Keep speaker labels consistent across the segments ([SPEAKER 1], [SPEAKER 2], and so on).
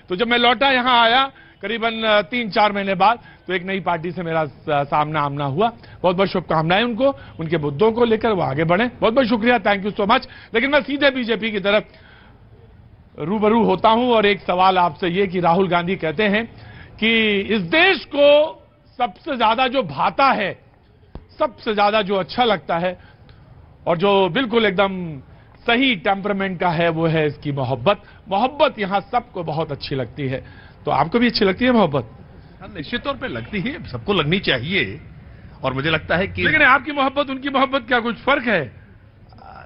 [SPEAKER 1] तो जब मैं लौटा यहां आया करीबन 3-4 महीने बाद, तो एक नई पार्टी से मेरा सामना आमना हुआ। बहुत बहुत शुभकामनाएं उनको, उनके मुद्दों को लेकर वो आगे बढ़े। बहुत बहुत शुक्रिया, थैंक यू सो मच। लेकिन मैं सीधे बीजेपी की तरफ रूबरू होता हूं और एक सवाल आपसे ये कि राहुल गांधी कहते हैं कि इस देश को सबसे ज्यादा जो भाता है, सबसे ज्यादा जो अच्छा लगता है और जो बिल्कुल एकदम सही टेम्परामेंट का है, वो है इसकी मोहब्बत। मोहब्बत यहां सबको बहुत अच्छी लगती है। तो आपको भी अच्छी लगती है मोहब्बत?
[SPEAKER 2] निश्चित तौर पे लगती है, सबको लगनी चाहिए। और मुझे लगता है कि
[SPEAKER 1] लेकिन आपकी मोहब्बत उनकी मोहब्बत क्या कुछ फर्क है?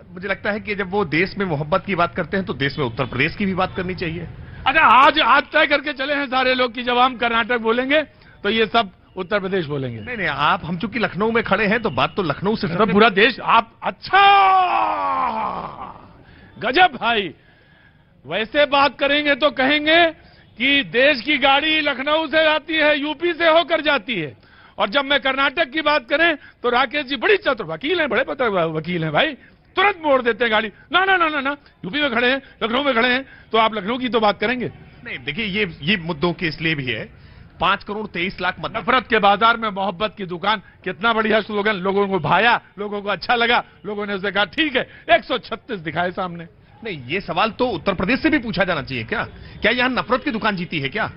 [SPEAKER 2] मुझे लगता है कि जब वो देश में मोहब्बत की बात करते हैं तो देश में उत्तर प्रदेश की भी बात करनी चाहिए।
[SPEAKER 1] अच्छा, आज तय करके चले हैं सारे लोग कि जब हम कर्नाटक बोलेंगे तो ये सब उत्तर प्रदेश बोलेंगे।
[SPEAKER 2] नहीं नहीं, आप हम चूंकि लखनऊ में खड़े हैं तो बात तो लखनऊ से
[SPEAKER 1] तो पूरा देश आप। अच्छा, गजब भाई। वैसे बात करेंगे तो कहेंगे कि देश की गाड़ी लखनऊ से आती है, यूपी से होकर जाती है। और जब मैं कर्नाटक की बात करें तो राकेश जी बड़ी चतुर वकील हैं, बड़े पता वकील हैं भाई, तुरंत मोड़ देते हैं गाड़ी। ना ना ना ना ना, यूपी में खड़े हैं, लखनऊ में खड़े हैं, तो आप लखनऊ की तो बात करेंगे।
[SPEAKER 2] नहीं देखिए, ये मुद्दों के इसलिए भी है। 5 करोड़ 23 लाख
[SPEAKER 1] नफरत के बाजार में मोहब्बत की दुकान, कितना बढ़िया स्लोगन। लोगों को भाया, लोगों को अच्छा लगा, लोगों ने उसे कहा ठीक है। 136 दिखाए सामने।
[SPEAKER 2] नहीं, ये सवाल तो उत्तर प्रदेश से भी पूछा जाना चाहिए। क्या यहां नफरत की दुकान जीती है क्या?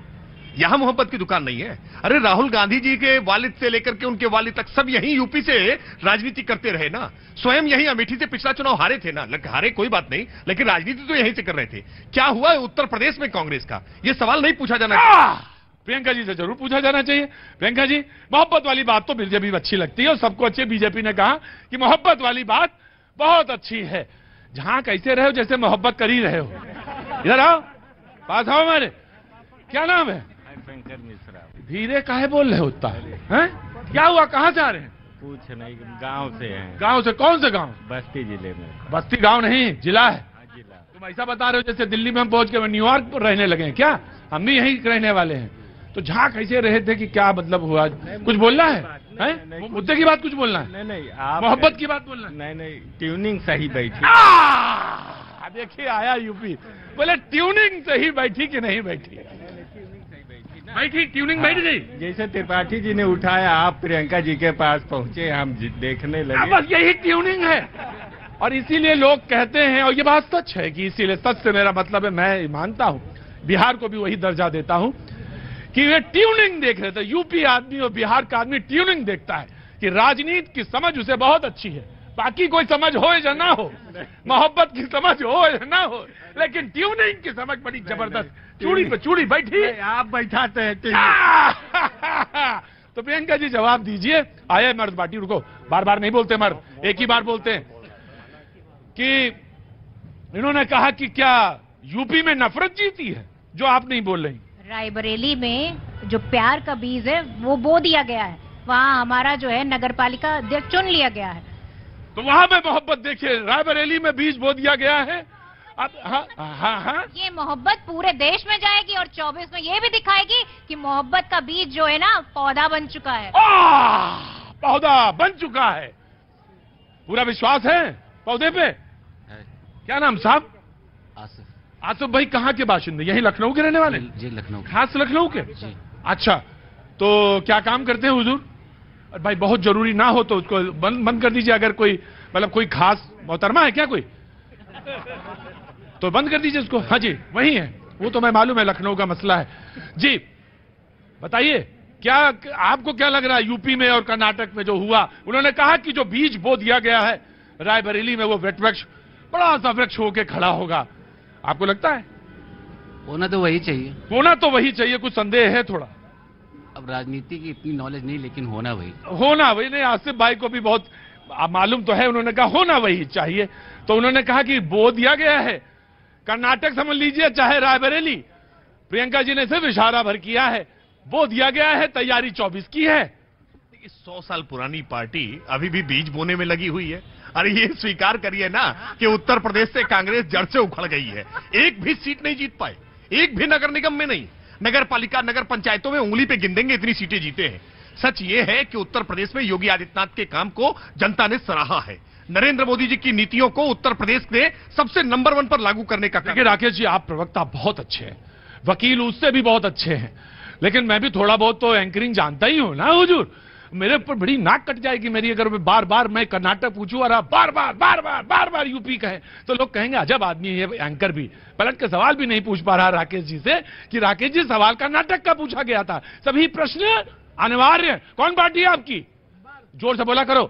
[SPEAKER 2] यहां मोहब्बत की दुकान नहीं है। अरे राहुल गांधी जी के वालिद से लेकर के उनके वालिद तक सब यहीं यूपी से राजनीति करते रहे ना। स्वयं यहीं अमेठी से पिछला चुनाव हारे थे ना। हारे कोई बात नहीं, लेकिन राजनीति तो यहीं से कर रहे थे। क्या हुआ उत्तर प्रदेश में कांग्रेस का? यह सवाल नहीं पूछा जाना चाहिए।
[SPEAKER 1] प्रियंका जी से जरूर पूछा जाना चाहिए। प्रियंका जी, मोहब्बत वाली बात तो बीजेपी अच्छी लगती है और सबको अच्छी। बीजेपी ने कहा कि मोहब्बत वाली बात बहुत अच्छी है। जहां कैसे रहे हो, जैसे मोहब्बत कर ही रहे हो। इधर आओ, पास आओ हमारे। क्या नाम है?
[SPEAKER 3] शंकर मिश्रा।
[SPEAKER 1] धीरे काहे बोल रहे होता है? क्या हुआ, कहाँ से आ रहे हैं?
[SPEAKER 3] कुछ नहीं, गांव से हैं।
[SPEAKER 1] गांव से? कौन से गांव?
[SPEAKER 3] बस्ती जिले में।
[SPEAKER 1] बस्ती गांव नहीं, जिला है।
[SPEAKER 3] जिला।
[SPEAKER 1] तुम ऐसा बता रहे हो जैसे दिल्ली में हम पहुंच के न्यूयॉर्क पर रहने लगे हैं क्या? हम भी यहीं रहने वाले हैं। तो जहाँ कैसे रहे थे कि क्या मतलब हुआ? कुछ बोलना है? मुद्दे की बात कुछ बोलना है?
[SPEAKER 3] नहीं नहीं, आप
[SPEAKER 1] मोहब्बत की बात बोलना है?
[SPEAKER 3] नहीं नहीं, ट्यूनिंग सही बैठी।
[SPEAKER 1] देखिए आया यूपी, बोले ट्यूनिंग सही बैठी कि नहीं बैठी? बैठी, ट्यूनिंग बैठ गई।
[SPEAKER 3] जैसे त्रिपाठी जी ने उठाया, आप प्रियंका जी के पास पहुंचे, हम देखने लगे।
[SPEAKER 1] बस यही ट्यूनिंग है। और इसीलिए लोग कहते हैं, और ये बात सच है कि इसीलिए, सच से मेरा मतलब है, मैं मानता हूं, बिहार को भी वही दर्जा देता हूं कि वे ट्यूनिंग देख रहे थे। यूपी आदमी और बिहार का आदमी ट्यूनिंग देखता है कि राजनीति की समझ उसे बहुत अच्छी है। बाकी कोई समझ हो या ना हो, मोहब्बत की समझ हो या ना हो, लेकिन ट्यूनिंग की समझ बड़ी जबरदस्त। चूड़ी पे चूड़ी बैठी,
[SPEAKER 3] आप बैठाते हैं।
[SPEAKER 1] तो प्रियंका जी जवाब दीजिए। आए मर्द पार्टी, रुको, बार बार नहीं बोलते मर्द, एक ही बार बोलते हैं कि इन्होंने कहा कि क्या यूपी में नफरत जीती है, जो आप नहीं बोल रही।
[SPEAKER 4] रायबरेली में जो प्यार का बीज है वो बो दिया गया है। वहाँ हमारा जो है नगर पालिका अध्यक्ष चुन लिया गया है।
[SPEAKER 1] तो वहां पे मोहब्बत देखिए, रायबरेली में बीज बो दिया गया है। अब हाँ,
[SPEAKER 4] ये मोहब्बत पूरे देश में जाएगी और 24 में ये भी दिखाएगी कि मोहब्बत का बीज जो है ना, पौधा बन चुका है।
[SPEAKER 1] पौधा बन चुका है। पूरा विश्वास है पौधे पे? क्या नाम साहब?
[SPEAKER 5] आसिफ।
[SPEAKER 1] आसिफ भाई कहाँ के बाशिंदे? यही लखनऊ के रहने वाले?
[SPEAKER 5] जी लखनऊ।
[SPEAKER 1] खास लखनऊ के?
[SPEAKER 5] जी।
[SPEAKER 1] अच्छा, तो क्या काम करते हैं हुजूर? भाई बहुत जरूरी ना हो तो उसको बंद कर दीजिए। अगर कोई मतलब कोई खास मोहतरमा है क्या कोई, तो बंद कर दीजिए उसको। हाँ जी, वही है वो, तो मैं मालूम है लखनऊ का मसला है जी। बताइए, क्या आपको क्या लग रहा है यूपी में और कर्नाटक में जो हुआ? उन्होंने कहा कि जो बीज बो दिया गया है रायबरेली में, वो वट वृक्ष, बड़ा सा वृक्ष होके खड़ा होगा। आपको लगता है?
[SPEAKER 5] होना तो वही चाहिए।
[SPEAKER 1] होना तो वही चाहिए, कुछ संदेह है थोड़ा?
[SPEAKER 5] अब राजनीति की इतनी नॉलेज नहीं, लेकिन होना वही।
[SPEAKER 1] होना वही नहीं, आसिफ भाई को भी बहुत मालूम तो है। उन्होंने कहा होना वही चाहिए, तो उन्होंने कहा कि बो दिया गया है। कर्नाटक समझ लीजिए चाहे रायबरेली, प्रियंका जी ने सिर्फ इशारा भर किया है, बो दिया गया है, तैयारी 24 की है।
[SPEAKER 2] 100 साल पुरानी पार्टी अभी भी बीज बोने में लगी हुई है। अरे ये स्वीकार करिए ना कि उत्तर प्रदेश से कांग्रेस जड़ से उखड़ गई है। एक भी सीट नहीं जीत पाए, एक भी नगर निगम में नहीं। नगर पालिका, नगर पंचायतों में उंगली पे गिन इतनी सीटें जीते हैं। सच ये है कि उत्तर प्रदेश में योगी आदित्यनाथ के काम को जनता ने सराहा है। नरेंद्र मोदी जी की नीतियों को उत्तर प्रदेश ने सबसे नंबर 1 पर लागू करने का।
[SPEAKER 1] देखिए राकेश जी, आप प्रवक्ता बहुत अच्छे हैं, वकील उससे भी बहुत अच्छे हैं, लेकिन मैं भी थोड़ा बहुत तो एंकरिंग जानता ही हूं ना हुजूर। मेरे ऊपर बड़ी नाक कट जाएगी मेरी अगर बार बार मैं कर्नाटक पूछूं और आप बार बार यूपी कहे, तो लोग कहेंगे अजब आदमी है ये एंकर भी, पलट के सवाल भी नहीं पूछ पा रहा राकेश जी से कि राकेश जी सवाल कर्नाटक का पूछा गया था, सभी प्रश्न अनिवार्य। कौन पार्टी है आपकी? जोर से बोला करो,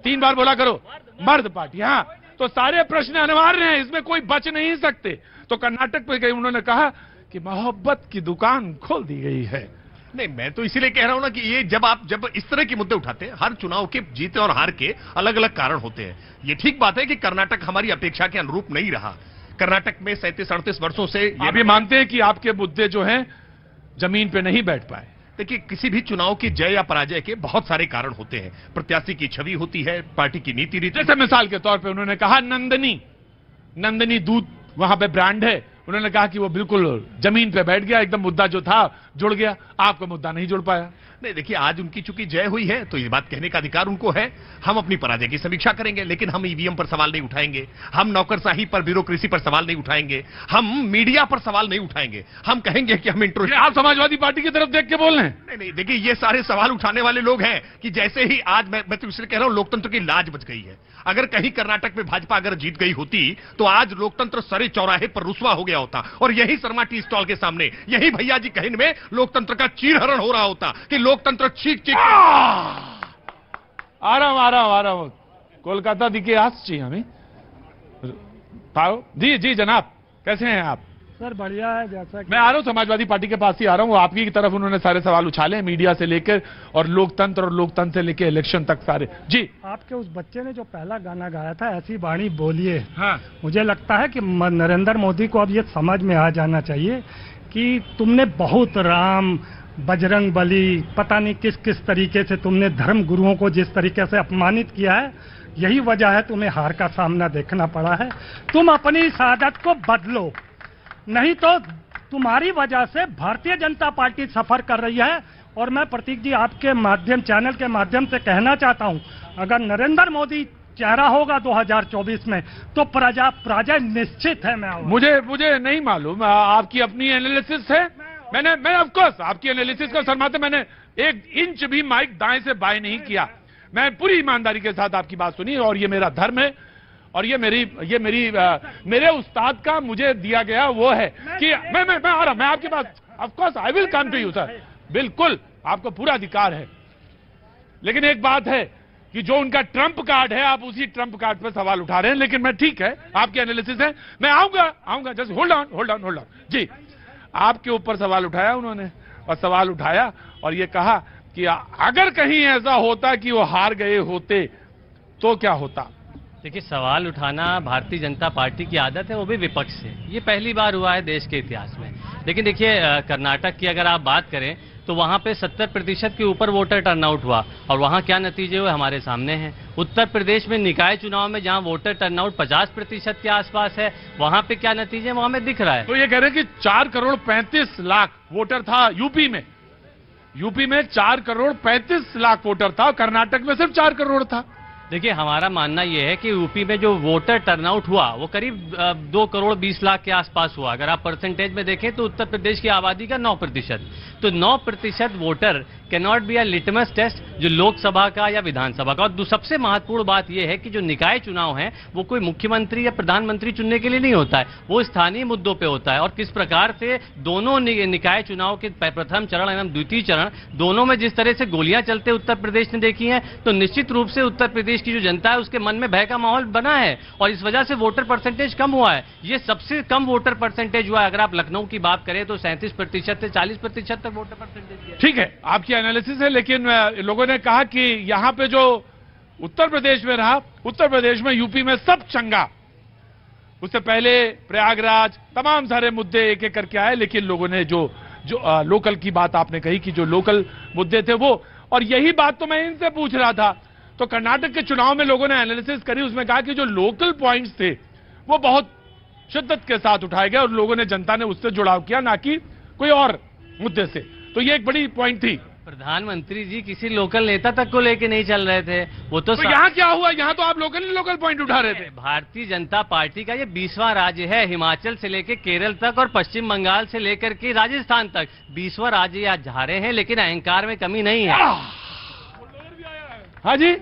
[SPEAKER 1] 3 बार बोला करो, मर्द पार्टी। हाँ, तो सारे प्रश्न अनिवार्य हैं, इसमें कोई बच नहीं सकते। तो कर्नाटक पे उन्होंने कहा कि मोहब्बत की दुकान खोल दी गई है।
[SPEAKER 2] नहीं, मैं तो इसीलिए कह रहा हूं ना कि ये जब इस तरह के मुद्दे उठाते हैं, हर चुनाव के जीते और हार के अलग अलग कारण होते हैं। ये ठीक बात है कि कर्नाटक हमारी अपेक्षा के अनुरूप नहीं रहा। कर्नाटक में 37-38 वर्षों से
[SPEAKER 1] आप ये मानते हैं कि आपके मुद्दे जो हैं जमीन पे नहीं बैठ पाए?
[SPEAKER 2] देखिए, किसी भी चुनाव की जय या पराजय के बहुत सारे कारण होते हैं। प्रत्याशी की छवि होती है, पार्टी की नीति रीति।
[SPEAKER 1] जैसे मिसाल के तौर पे उन्होंने कहा नंदनी दूध वहां पे ब्रांड है, उन्होंने कहा कि वो बिल्कुल जमीन पे बैठ गया, एकदम मुद्दा जो था जुड़ गया। आपका मुद्दा नहीं जुड़ पाया।
[SPEAKER 2] नहीं, देखिए, आज उनकी चूंकि जय हुई है तो ये बात कहने का अधिकार उनको है। हम अपनी पराजय की समीक्षा करेंगे, लेकिन हम ईवीएम पर सवाल नहीं उठाएंगे, हम नौकरशाही पर, ब्यूरोक्रेसी पर सवाल नहीं उठाएंगे, हम मीडिया पर सवाल नहीं उठाएंगे। हम कहेंगे कि हम
[SPEAKER 1] आप समाजवादी पार्टी की तरफ देख के बोल रहे हैं?
[SPEAKER 2] नहीं, देखिए, ये सारे सवाल उठाने वाले लोग हैं कि जैसे ही आज मैं तो इसलिए कह रहा हूं, लोकतंत्र की लाज बच गई है। अगर कहीं कर्नाटक में भाजपा अगर जीत गई होती तो आज लोकतंत्र सरे चौराहे पर रुसवा हो गया होता, और यही शर्मा टी स्टॉल के सामने, यही भैया जी कहन में लोकतंत्र का चीरहरण हो रहा होता कि लोकतंत्र चीख
[SPEAKER 1] आ रहा हूं कोलकाता दिखे आसची हमें जी जनाब, कैसे हैं आप?
[SPEAKER 6] सर बढ़िया है। जैसा
[SPEAKER 1] मैं आ रहा हूं समाजवादी पार्टी के पास ही आ रहा हूं। आपकी तरफ उन्होंने सारे सवाल उछाले मीडिया से लेकर और लोकतंत्र से लेकर इलेक्शन तक सारे। जी,
[SPEAKER 6] आपके उस बच्चे ने जो पहला गाना गाया था, ऐसी वाणी बोलिए,
[SPEAKER 1] हाँ,
[SPEAKER 6] मुझे लगता है कि नरेंद्र मोदी को अब ये समझ में आ जाना चाहिए कि तुमने बहुत राम, बजरंग बली, पता नहीं किस किस तरीके से तुमने धर्म गुरुओं को जिस तरीके से अपमानित किया है, यही वजह है तुम्हें हार का सामना देखना पड़ा है। तुम अपनी इस आदत को बदलो, नहीं तो तुम्हारी वजह से भारतीय जनता पार्टी सफर कर रही है। और मैं प्रतीक जी आपके माध्यम, चैनल के माध्यम से कहना चाहता हूं, अगर नरेंद्र मोदी चेहरा होगा 2024 में तो पराजय निश्चित है।
[SPEAKER 1] मुझे नहीं मालूम, आपकी अपनी एनालिसिस है। मैं ऑफ कोर्स आपकी एनालिसिस को शर्माते, मैंने 1 इंच भी माइक दाएं से बाएं नहीं किया। मैं पूरी ईमानदारी के साथ आपकी बात सुनी, और ये मेरा धर्म है, और ये मेरे उस्ताद का मुझे दिया गया वो है कि मैं आ रहा, मैं आपके पास, of course I will come to you sir, बिल्कुल आपको पूरा अधिकार है। लेकिन एक बात है कि जो उनका ट्रंप कार्ड है, आप उसी ट्रंप कार्ड पर सवाल उठा रहे हैं। लेकिन मैं, ठीक है, आपकी एनालिसिस है, मैं आऊंगा जस्ट होल्ड ऑन जी। आपके ऊपर सवाल उठाया उन्होंने, और सवाल उठाया और ये कहा कि अगर कहीं ऐसा होता कि वो हार गए होते तो क्या होता।
[SPEAKER 7] देखिए, सवाल उठाना भारतीय जनता पार्टी की आदत है, वो भी विपक्ष से। ये पहली बार हुआ है देश के इतिहास में। लेकिन देखिए, कर्नाटक की अगर आप बात करें तो वहां पे 70% के ऊपर वोटर टर्नआउट हुआ, और वहां क्या नतीजे हुए हमारे सामने हैं। उत्तर प्रदेश में निकाय चुनाव में जहां वोटर टर्नआउट 50% के आसपास है, वहां पे क्या नतीजे वहां में दिख रहा है।
[SPEAKER 1] तो ये कह रहे हैं कि 4,35,00,000 वोटर था यूपी में 4,35,00,000 वोटर था, और कर्नाटक में सिर्फ 4 करोड़ था।
[SPEAKER 7] देखिए, हमारा मानना यह है कि यूपी में जो वोटर टर्नआउट हुआ वो करीब 2,20,00,000 के आसपास हुआ। अगर आप परसेंटेज में देखें तो उत्तर प्रदेश की आबादी का 9%, तो 9% voter can not be a litmus test जो लोकसभा का या विधानसभा का। और सबसे महत्वपूर्ण बात यह है कि जो निकाय चुनाव है वो कोई मुख्यमंत्री या प्रधानमंत्री चुनने के लिए नहीं होता है, वो स्थानीय मुद्दों पे होता है। और किस प्रकार से दोनों निकाय चुनाव के प्रथम चरण एवं द्वितीय चरण दोनों में जिस तरह से गोलियां चलते उत्तर प्रदेश ने देखी हैं, तो निश्चित रूप से उत्तर प्रदेश की जो जनता है उसके मन में भय का माहौल बना है, और इस वजह से वोटर परसेंटेज कम हुआ है। ये सबसे कम वोटर परसेंटेज हुआ है। अगर आप लखनऊ की बात करें तो 37% से 40% तक वोटर परसेंटेज।
[SPEAKER 1] ठीक है, आपकी एनालिसिस है, लेकिन लोगों ने कहा कि यहां पे जो उत्तर प्रदेश में रहा, उत्तर प्रदेश में, यूपी में सब चंगा। उससे पहले प्रयागराज, तमाम सारे मुद्दे एक एक करके आए, लेकिन लोगों ने जो लोकल की बात आपने कही कि जो लोकल मुद्दे थे वो, और यही बात तो मैं इनसे पूछ रहा था। तो कर्नाटक के चुनाव में लोगों ने एनालिसिस करी, उसमें कहा कि जो लोकल पॉइंट्स थे वो बहुत शिद्दत के साथ उठाए गए, और लोगों ने, जनता ने उससे जुड़ाव किया, ना कि कोई और मुद्दे से। तो ये एक बड़ी पॉइंट थी।
[SPEAKER 7] प्रधानमंत्री जी किसी लोकल नेता तक को लेके नहीं चल रहे थे। वो तो
[SPEAKER 1] यहाँ क्या हुआ? यहाँ तो आप लोकल पॉइंट उठा रहे थे।
[SPEAKER 7] भारतीय जनता पार्टी का ये 20वां राज्य है, हिमाचल से लेकर केरल तक और पश्चिम बंगाल से लेकर के राजस्थान तक 20वां राज्य आज जा रहे हैं, लेकिन अहंकार में कमी नहीं है।
[SPEAKER 1] हाँ जी,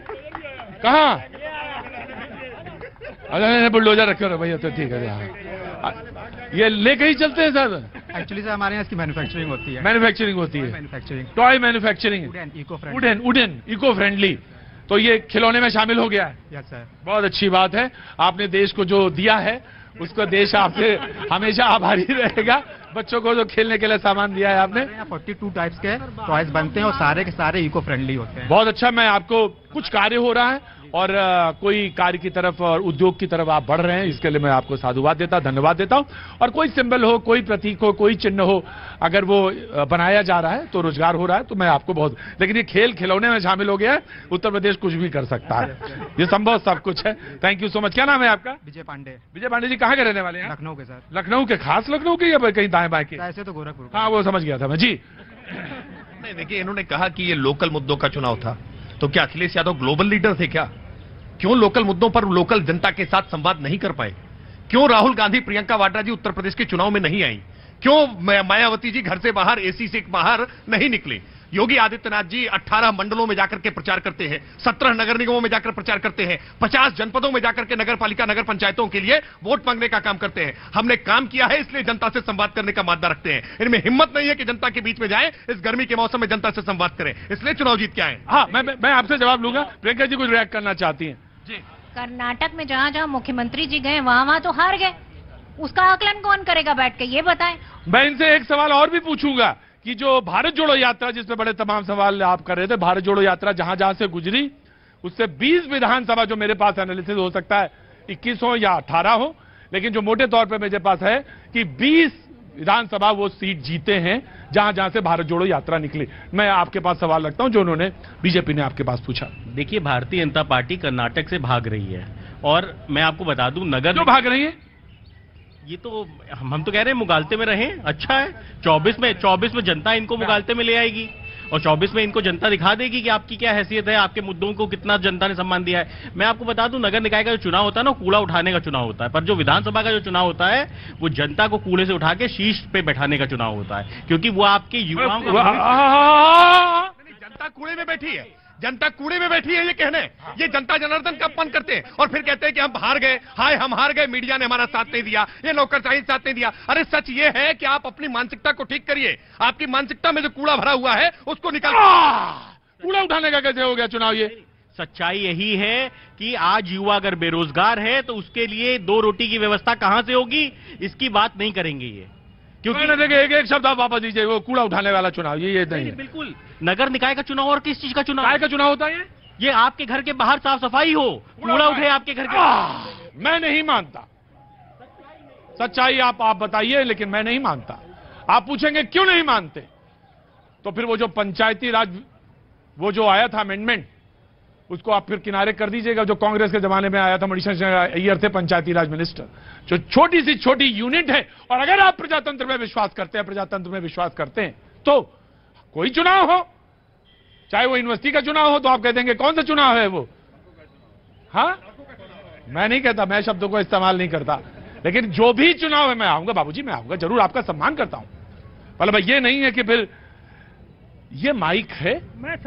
[SPEAKER 1] कहाँ? अच्छा, बुलडोजर रखे हो भैया, तो ठीक है। ये लेके ही चलते हैं सर।
[SPEAKER 8] एक्चुअली सर हमारे यहाँ इसकी मैन्युफैक्चरिंग होती है।
[SPEAKER 1] मैन्युफैक्चरिंग होती है,
[SPEAKER 8] manufacturing,
[SPEAKER 1] toy manufacturing, wooden eco friendly. तो ये खिलौने में शामिल हो गया है।
[SPEAKER 8] Yes sir.
[SPEAKER 1] बहुत अच्छी बात है, आपने देश को जो दिया है उसको देश आपसे हमेशा आभारी रहेगा। बच्चों को जो खेलने के लिए सामान दिया है आपने।
[SPEAKER 8] 42 टाइप्स के टॉयज बनते हैं और सारे के सारे इको फ्रेंडली होते हैं।
[SPEAKER 1] बहुत अच्छा। मैं आपको कुछ कार्य हो रहा है और कोई कार्य की तरफ और उद्योग की तरफ आप बढ़ रहे हैं, इसके लिए मैं आपको साधुवाद देता, धन्यवाद देता हूं। और कोई सिंबल हो, कोई प्रतीक हो, कोई चिन्ह हो, अगर वो बनाया जा रहा है तो रोजगार हो रहा है, तो मैं आपको बहुत। लेकिन ये खेल खिलौने में शामिल हो गया है, उत्तर प्रदेश कुछ भी कर सकता है, ये संभव सब कुछ है। Thank you so much. क्या नाम है आपका?
[SPEAKER 8] विजय पांडे।
[SPEAKER 1] विजय पांडे जी कहाँ के रहने वाले हैं?
[SPEAKER 8] लखनऊ के सर।
[SPEAKER 1] लखनऊ के? खास लखनऊ के या कहीं दाएं बाएं के?
[SPEAKER 8] ऐसे तो गोरखपुर।
[SPEAKER 1] हाँ, वो समझ गया था मैं जी।
[SPEAKER 2] नहीं, देखिए, इन्होंने कहा कि ये लोकल मुद्दों का चुनाव था, तो क्या अखिलेश यादव ग्लोबल लीडर थे क्या? क्यों लोकल मुद्दों पर लोकल जनता के साथ संवाद नहीं कर पाए? क्यों राहुल गांधी, प्रियंका वाड्रा जी उत्तर प्रदेश के चुनाव में नहीं आई? क्यों मायावती जी घर से बाहर, एसी से बाहर नहीं निकले? योगी आदित्यनाथ जी 18 मंडलों में जाकर के प्रचार करते हैं, 17 नगर निगमों में जाकर प्रचार करते हैं, 50 जनपदों में जाकर के नगर पालिका, नगर पंचायतों के लिए वोट मांगने का काम करते हैं। हमने काम किया है, इसलिए जनता से संवाद करने का मादा रखते हैं। इनमें हिम्मत नहीं है कि जनता के बीच में जाए, इस गर्मी के मौसम में जनता से संवाद करें, इसलिए चुनाव जीत के आए।
[SPEAKER 1] हाँ, मैं आपसे जवाब लूंगा। प्रियंका जी कुछ रिएक्ट करना चाहती हैं जी।
[SPEAKER 4] कर्नाटक में जहाँ जहाँ मुख्यमंत्री जी गए वहाँ तो हार गए, उसका आकलन कौन करेगा बैठ के, ये बताएं।
[SPEAKER 1] मैं इनसे एक सवाल और भी पूछूंगा कि जो भारत जोड़ो यात्रा, जिसपे बड़े तमाम सवाल आप कर रहे थे, भारत जोड़ो यात्रा जहां जहां से गुजरी, उससे 20 विधानसभा, जो मेरे पास एनालिसिस हो सकता है 21 हो या 18 हो, लेकिन जो मोटे तौर पे मेरे पास है कि 20 विधानसभा वो सीट जीते हैं जहां जहां से भारत जोड़ो यात्रा निकली। मैं आपके पास सवाल रखता हूं जो उन्होंने बीजेपी ने आपके पास पूछा।
[SPEAKER 9] देखिए, भारतीय जनता पार्टी कर्नाटक से भाग रही है, और मैं आपको बता दूं, नगर
[SPEAKER 1] क्यों भाग रही है?
[SPEAKER 9] ये तो हम तो कह रहे हैं मुगालते में रहें, अच्छा है। 24 में जनता इनको मुगालते में ले आएगी, और 24 में इनको जनता दिखा देगी कि आपकी क्या हैसियत है, आपके मुद्दों को कितना जनता ने सम्मान दिया है। मैं आपको बता दूं, नगर निकाय का जो चुनाव होता है ना, कूड़ा उठाने का चुनाव होता है, पर जो विधानसभा का जो चुनाव होता है वो जनता को कूड़े से उठा के शीश पे बैठाने का चुनाव होता है, क्योंकि वो आपके युवाओं का
[SPEAKER 2] जनता कूड़े में बैठी है, जनता कूड़े में बैठी है ये कहने, ये जनता जनार्दन का अपमान करते हैं और फिर कहते हैं कि हम हार गए, हाय हम हार गए, मीडिया ने हमारा साथ नहीं दिया, ये नौकरशाही साथ नहीं दिया। अरे सच ये है कि आप अपनी मानसिकता को ठीक करिए, आपकी मानसिकता में जो कूड़ा भरा हुआ है उसको निकाल।
[SPEAKER 1] कूड़ा उठाने का कैसे हो गया चुनाव? ये
[SPEAKER 9] सच्चाई यही है कि आज युवा अगर बेरोजगार है तो उसके लिए 2 रोटी की व्यवस्था कहां से होगी, इसकी बात नहीं करेंगे ये,
[SPEAKER 1] क्योंकि देखिए एक शब्द आप वापस दीजिए, वो कूड़ा उठाने वाला चुनाव ये नहीं है।
[SPEAKER 9] बिल्कुल नगर निकाय का चुनाव और किस चीज का चुनाव?
[SPEAKER 1] काय का चुनाव होता है
[SPEAKER 9] ये आपके घर के बाहर साफ सफाई हो, कूड़ा उठे आपके घर के।
[SPEAKER 1] मैं नहीं मानता, सच्चाई आप बताइए, लेकिन मैं नहीं मानता। आप पूछेंगे क्यों नहीं मानते, तो फिर वो जो पंचायती राज, वो जो आया था अमेंडमेंट, उसको आप फिर किनारे कर दीजिएगा। जो कांग्रेस के जमाने में आया था, मणिशंकर अय्यर थे पंचायती राज मिनिस्टर, जो छोटी सी छोटी यूनिट है। और अगर आप प्रजातंत्र में विश्वास करते हैं, प्रजातंत्र में विश्वास करते हैं, तो कोई चुनाव हो, चाहे वो यूनिवर्सिटी का चुनाव हो, तो आप कह देंगे कौन सा चुनाव है वो। हाँ, मैं नहीं कहता, मैं शब्दों को इस्तेमाल नहीं करता, लेकिन जो भी चुनाव है मैं आऊंगा बाबूजी, मैं आऊंगा जरूर, आपका सम्मान करता हूं। मतलब ये नहीं है कि फिर ये माइक है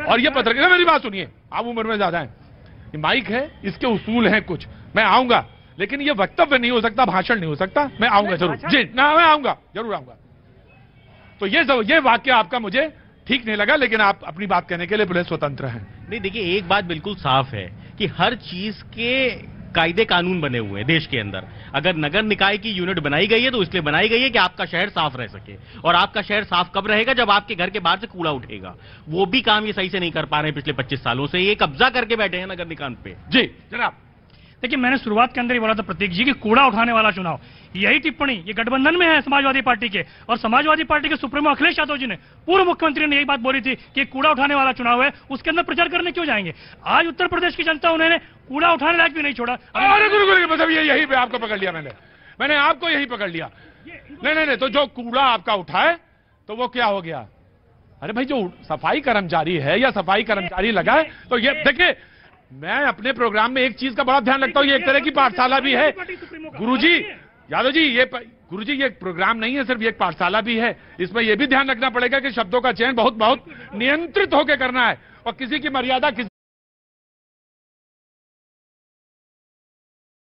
[SPEAKER 1] और ये पत्रकार, मेरी बात सुनिए, आप उम्र में ज्यादा हैं, ये माइक है, इसके उसूल हैं कुछ, मैं आऊंगा, लेकिन ये वक्तव्य नहीं हो सकता, भाषण नहीं हो सकता। मैं आऊंगा जरूर जी, ना मैं आऊंगा, जरूर आऊंगा। तो ये वाक्य आपका मुझे ठीक नहीं लगा, लेकिन आप अपनी बात कहने के लिए पुलिस स्वतंत्र हैं।
[SPEAKER 9] नहीं, देखिए एक बात बिल्कुल साफ है कि हर चीज के कायदे कानून बने हुए हैं देश के अंदर। अगर नगर निकाय की यूनिट बनाई गई है तो इसलिए बनाई गई है कि आपका शहर साफ रह सके, और आपका शहर साफ कब रहेगा, जब आपके घर के बाहर से कूड़ा उठेगा। वो भी काम ये सही से नहीं कर पा रहे हैं पिछले 25 सालों से, ये कब्जा करके बैठे हैं नगर निकाय पे।
[SPEAKER 1] जी जनाब,
[SPEAKER 6] देखिए मैंने शुरुआत के अंदर ही बोला था प्रतीक जी कि कूड़ा उठाने वाला चुनाव, यही टिप्पणी ये गठबंधन में है समाजवादी पार्टी के, और समाजवादी पार्टी के सुप्रीमो अखिलेश यादव जी ने, पूर्व मुख्यमंत्री ने यही बात बोली थी कि कूड़ा उठाने वाला चुनाव है, उसके अंदर प्रचार करने क्यों जाएंगे। आज उत्तर प्रदेश की जनता उन्होंने कूड़ा उठाने लायक भी नहीं छोड़ा।
[SPEAKER 1] अरे गुरु मतलब यही पे आपको पकड़ लिया, मैंने आपको यही पकड़ लिया। नहीं, तो जो कूड़ा आपका उठाए तो वो क्या हो गया? अरे भाई, जो सफाई कर्मचारी है या सफाई कर्मचारी लगा है, तो ये देखिए, मैं अपने प्रोग्राम में एक चीज का बड़ा ध्यान रखता हूं, ये एक तरह की पाठशाला भी है गुरुजी, यादव जी। ये गुरुजी, ये प्रोग्राम नहीं है सिर्फ, ये एक पाठशाला भी है। इसमें यह भी ध्यान रखना पड़ेगा कि शब्दों का चयन बहुत बहुत नियंत्रित होकर करना है, और किसी की मर्यादा